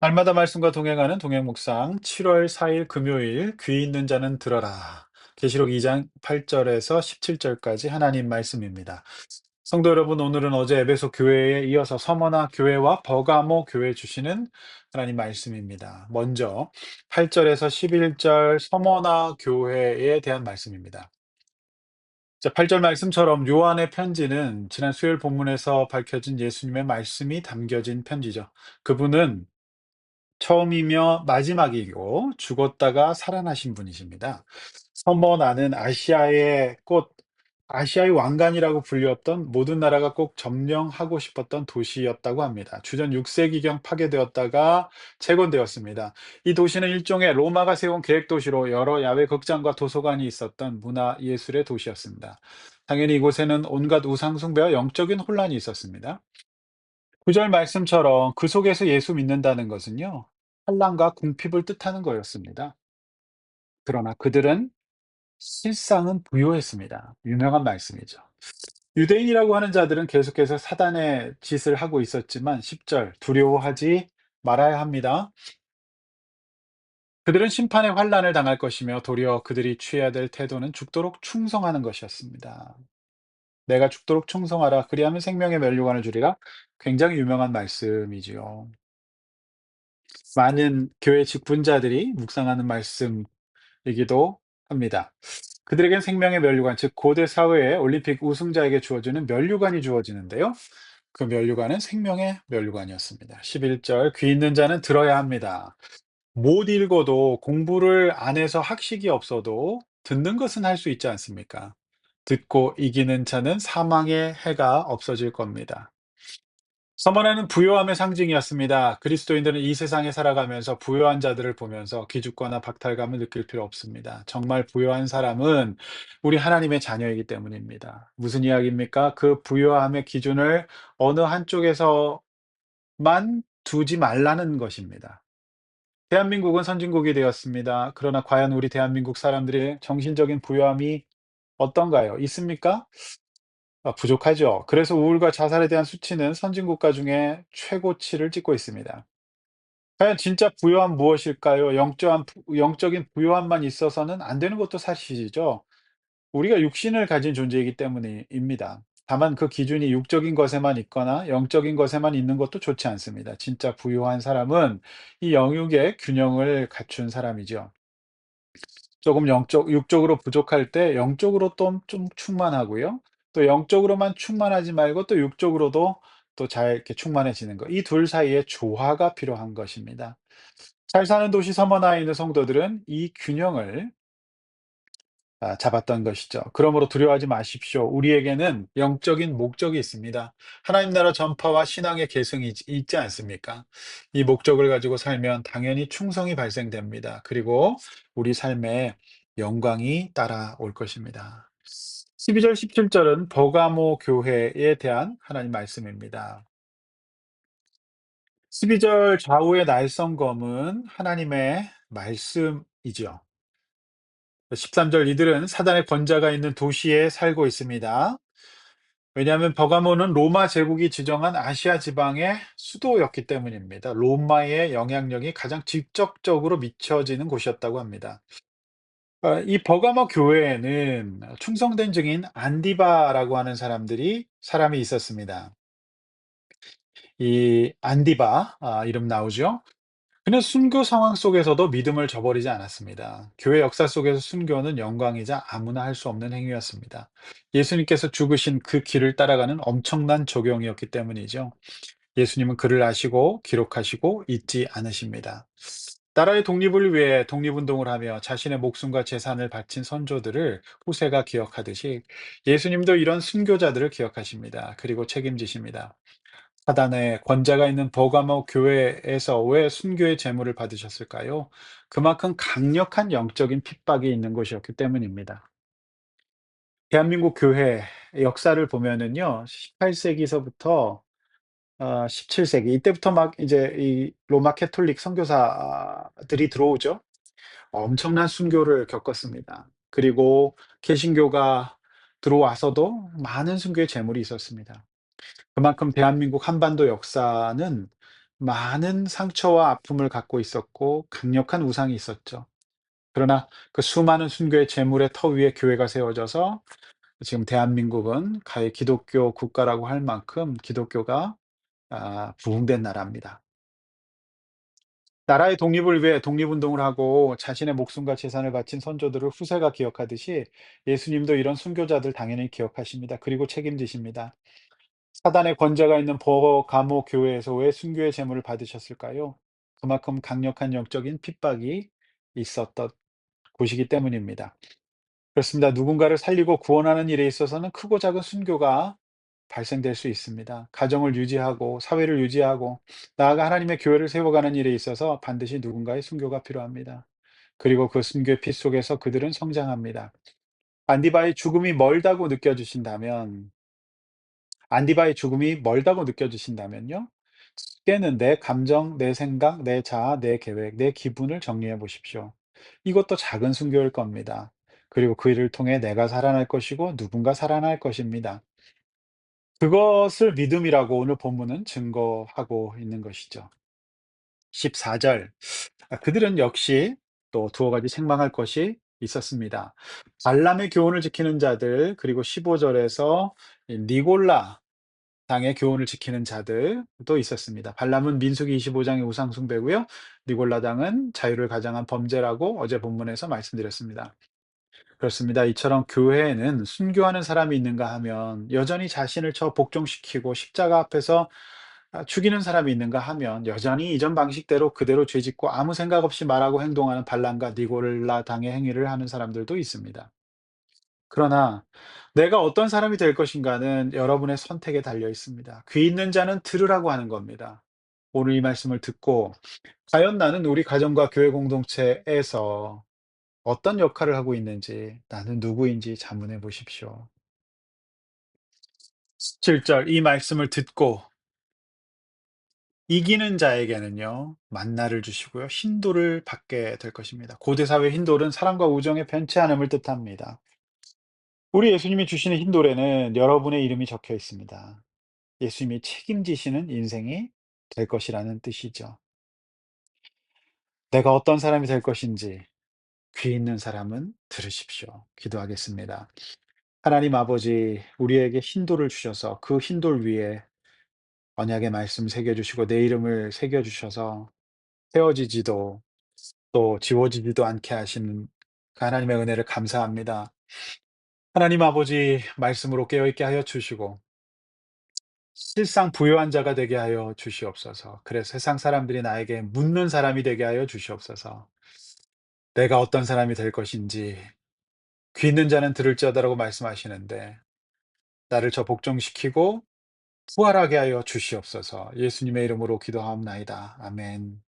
날마다 말씀과 동행하는 동행 묵상 7월 4일 금요일 귀 있는 자는 들어라. 계시록 2장 8절에서 17절까지 하나님 말씀입니다. 성도 여러분, 오늘은 어제 에베소 교회에 이어서 서머나 교회와 버가모 교회 주시는 하나님 말씀입니다. 먼저 8절에서 11절 서머나 교회에 대한 말씀입니다. 자, 8절 말씀처럼 요한의 편지는 지난 수요일 본문에서 밝혀진 예수님의 말씀이 담겨진 편지죠. 그분은 처음이며 마지막이고 죽었다가 살아나신 분이십니다. 서머나는 아시아의 꽃, 아시아의 왕관이라고 불렸던 모든 나라가 꼭 점령하고 싶었던 도시였다고 합니다. 주전 6세기경 파괴되었다가 재건되었습니다. 이 도시는 일종의 로마가 세운 계획 도시로 여러 야외 극장과 도서관이 있었던 문화 예술의 도시였습니다. 당연히 이곳에는 온갖 우상 숭배와 영적인 혼란이 있었습니다. 구절 말씀처럼 그 속에서 예수 믿는다는 것은요, 환난과 궁핍을 뜻하는 거였습니다. 그러나 그들은 실상은 부요했습니다. 유명한 말씀이죠. 유대인이라고 하는 자들은 계속해서 사단의 짓을 하고 있었지만 10절 두려워하지 말아야 합니다. 그들은 심판의 환난을 당할 것이며 도리어 그들이 취해야 될 태도는 죽도록 충성하는 것이었습니다. 내가 죽도록 충성하라 그리하면 생명의 면류관을 주리라. 굉장히 유명한 말씀이지요. 많은 교회 직분자들이 묵상하는 말씀이기도 합니다. 그들에겐 생명의 면류관, 즉 고대 사회의 올림픽 우승자에게 주어지는 면류관이 주어지는데요. 그 면류관은 생명의 면류관이었습니다. 11절 귀 있는 자는 들어야 합니다. 못 읽어도 공부를 안 해서 학식이 없어도 듣는 것은 할 수 있지 않습니까? 듣고 이기는 자는 사망의 해가 없어질 겁니다. 서머나는 부요함의 상징이었습니다. 그리스도인들은 이 세상에 살아가면서 부요한 자들을 보면서 기죽거나 박탈감을 느낄 필요 없습니다. 정말 부요한 사람은 우리 하나님의 자녀이기 때문입니다. 무슨 이야기입니까? 그 부요함의 기준을 어느 한쪽에서만 두지 말라는 것입니다. 대한민국은 선진국이 되었습니다. 그러나 과연 우리 대한민국 사람들의 정신적인 부요함이 어떤가요? 있습니까? 부족하죠. 그래서 우울과 자살에 대한 수치는 선진국가 중에 최고치를 찍고 있습니다. 과연 진짜 부유함 무엇일까요? 영적인 부유함만 있어서는 안 되는 것도 사실이죠. 우리가 육신을 가진 존재이기 때문입니다. 다만 그 기준이 육적인 것에만 있거나 영적인 것에만 있는 것도 좋지 않습니다. 진짜 부유한 사람은 이 영육의 균형을 갖춘 사람이죠. 조금 육적으로 부족할 때 영적으로 또 좀 충만하고요. 또 영적으로만 충만하지 말고 또 육적으로도 또 잘 이렇게 충만해지는 것. 이 둘 사이에 조화가 필요한 것입니다. 잘 사는 도시 서머나에 있는 성도들은 이 균형을 잡았던 것이죠. 그러므로 두려워하지 마십시오. 우리에게는 영적인 목적이 있습니다. 하나님 나라 전파와 신앙의 계승이 있지 않습니까? 이 목적을 가지고 살면 당연히 충성이 발생됩니다. 그리고 우리 삶에 영광이 따라올 것입니다. 12절, 17절은 버가모 교회에 대한 하나님 말씀입니다. 12절 좌우의 날성검은 하나님의 말씀이죠. 13절 이들은 사단의 권자가 있는 도시에 살고 있습니다. 왜냐하면 버가모는 로마 제국이 지정한 아시아 지방의 수도였기 때문입니다. 로마의 영향력이 가장 직접적으로 미쳐지는 곳이었다고 합니다. 이 버가모 교회에는 충성된 증인 안디바라고 하는 사람이 있었습니다. 이 안디바 이름 나오죠? 그는 순교 상황 속에서도 믿음을 저버리지 않았습니다. 교회 역사 속에서 순교는 영광이자 아무나 할 수 없는 행위였습니다. 예수님께서 죽으신 그 길을 따라가는 엄청난 조경이었기 때문이죠. 예수님은 그를 아시고 기록하시고 잊지 않으십니다. 나라의 독립을 위해 독립운동을 하며 자신의 목숨과 재산을 바친 선조들을 후세가 기억하듯이 예수님도 이런 순교자들을 기억하십니다. 그리고 책임지십니다. 사단의 권자가 있는 버가모 교회에서 왜 순교의 제물을 받으셨을까요? 그만큼 강력한 영적인 핍박이 있는 곳이었기 때문입니다. 대한민국 교회 역사를 보면은요, 18세기서부터 17세기 이때부터 막 이제 이 로마 캐톨릭 선교사들이 들어오죠. 엄청난 순교를 겪었습니다. 그리고 개신교가 들어와서도 많은 순교의 제물이 있었습니다. 그만큼 대한민국 한반도 역사는 많은 상처와 아픔을 갖고 있었고 강력한 우상이 있었죠. 그러나 그 수많은 순교의 제물의 터 위에 교회가 세워져서 지금 대한민국은 가히 기독교 국가라고 할 만큼 기독교가 부흥된 나라입니다. 나라의 독립을 위해 독립운동을 하고 자신의 목숨과 재산을 바친 선조들을 후세가 기억하듯이 예수님도 이런 순교자들 당연히 기억하십니다. 그리고 책임지십니다. 사단의 권세가 있는 버가모 교회에서 왜 순교의 제물을 받으셨을까요? 그만큼 강력한 영적인 핍박이 있었던 곳이기 때문입니다. 그렇습니다. 누군가를 살리고 구원하는 일에 있어서는 크고 작은 순교가 발생될 수 있습니다. 가정을 유지하고 사회를 유지하고 나아가 하나님의 교회를 세워가는 일에 있어서 반드시 누군가의 순교가 필요합니다. 그리고 그 순교의 피 속에서 그들은 성장합니다. 안디바의 죽음이 멀다고 느껴지신다면 안디바의 죽음이 멀다고 느껴지신다면요. 때는 내 감정, 내 생각, 내 자아, 내 계획, 내 기분을 정리해 보십시오. 이것도 작은 순교일 겁니다. 그리고 그 일을 통해 내가 살아날 것이고 누군가 살아날 것입니다. 그것을 믿음이라고 오늘 본문은 증거하고 있는 것이죠. 14절. 그들은 역시 또 두어 가지 책망할 것이 있었습니다. 발람의 교훈을 지키는 자들, 그리고 15절에서 니골라 당의 교훈을 지키는 자들도 있었습니다. 발람은 민수기 25장의 우상 숭배고요. 니골라 당은 자유를 가장한 범죄라고 어제 본문에서 말씀드렸습니다. 그렇습니다. 이처럼 교회에는 순교하는 사람이 있는가 하면 여전히 자신을 복종시키고 십자가 앞에서 죽이는 사람이 있는가 하면 여전히 이전 방식대로 그대로 죄짓고 아무 생각 없이 말하고 행동하는 발람과 니골라 당의 행위를 하는 사람들도 있습니다. 그러나 내가 어떤 사람이 될 것인가는 여러분의 선택에 달려 있습니다. 귀 있는 자는 들으라고 하는 겁니다. 오늘 이 말씀을 듣고 과연 나는 우리 가정과 교회 공동체에서 어떤 역할을 하고 있는지, 나는 누구인지 자문해 보십시오. 7절 이 말씀을 듣고 이기는 자에게는요, 만나를 주시고요, 힌도를 받게 될 것입니다. 고대사회 힌돌은 사랑과 우정의 변치 않음을 뜻합니다. 우리 예수님이 주시는 힌돌에는 여러분의 이름이 적혀 있습니다. 예수님이 책임지시는 인생이 될 것이라는 뜻이죠. 내가 어떤 사람이 될 것인지 귀 있는 사람은 들으십시오. 기도하겠습니다. 하나님 아버지, 우리에게 힌도를 주셔서 그 힌돌 위에 언약의 말씀 새겨주시고 내 이름을 새겨주셔서 헤어지지도 또 지워지지도 않게 하시는 그 하나님의 은혜를 감사합니다. 하나님 아버지, 말씀으로 깨어있게 하여 주시고 실상 부요한 자가 되게 하여 주시옵소서. 그래서 세상 사람들이 나에게 묻는 사람이 되게 하여 주시옵소서. 내가 어떤 사람이 될 것인지 귀 있는 자는 들을지어다라고 말씀하시는데 나를 복종시키고 부활하게 하여 주시옵소서. 예수님의 이름으로 기도하옵나이다. 아멘.